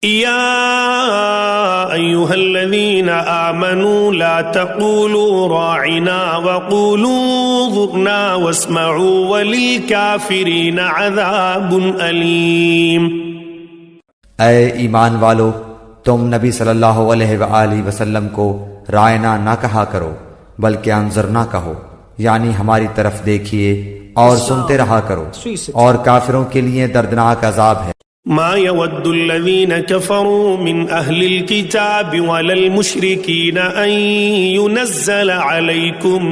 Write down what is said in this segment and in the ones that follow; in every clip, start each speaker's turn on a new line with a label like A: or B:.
A: يا أيها الذين آمنوا لا تقولوا راعنا وقولوا انظرنا واسمعوا وللكافرين عذاب أليم۔
B: اے ایمان والو، تم نبی صلی اللہ علیہ وآلہ وسلم کو رائنا نہ کہا کرو بلکہ انظرنا کہو، یعنی ہماری طرف دیکھیے اور سنتے رہا کرو، اور کافروں کے لیے دردناک عذاب ہے۔
A: ما يود الذين كفروا من أهل الكتاب ولا المشركين أن ينزل عليكم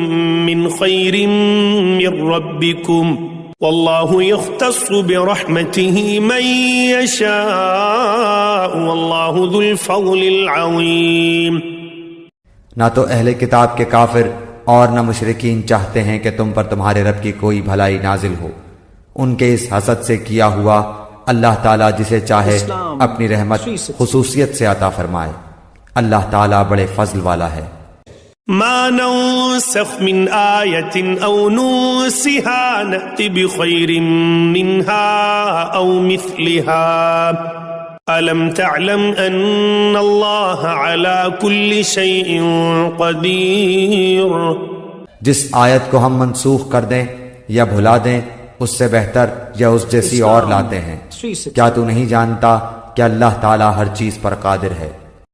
A: من خير من ربكم والله يختص برحمته من يشاء والله ذو الفضل العظيم۔
B: نہ تو اہل کتاب کے کافر اور نہ مشرکین چاہتے ہیں کہ تم پر تمہارے رب کی کوئی بھلائی نازل ہو، ان کے اس حسد سے کیا ہوا اللہ تعالیٰ جسے چاہے اپنی رحمت خصوصیت سے عطا فرمائے، اللہ تعالیٰ بڑے فضل والا ہے۔
A: ما ننسخ من آية أو ننسها نأت بخير منها أو مثلها ألم تعلم أن الله على كل شيء قدير۔
B: جس آیت کو ہم منسوخ کر دیں یا بھلا دیں اس سے بہتر یا اس جیسی اور لاتے ہیں، کیا تو نہیں جانتا کہ اللہ تعالیٰ ہر چیز پر قادر ہے۔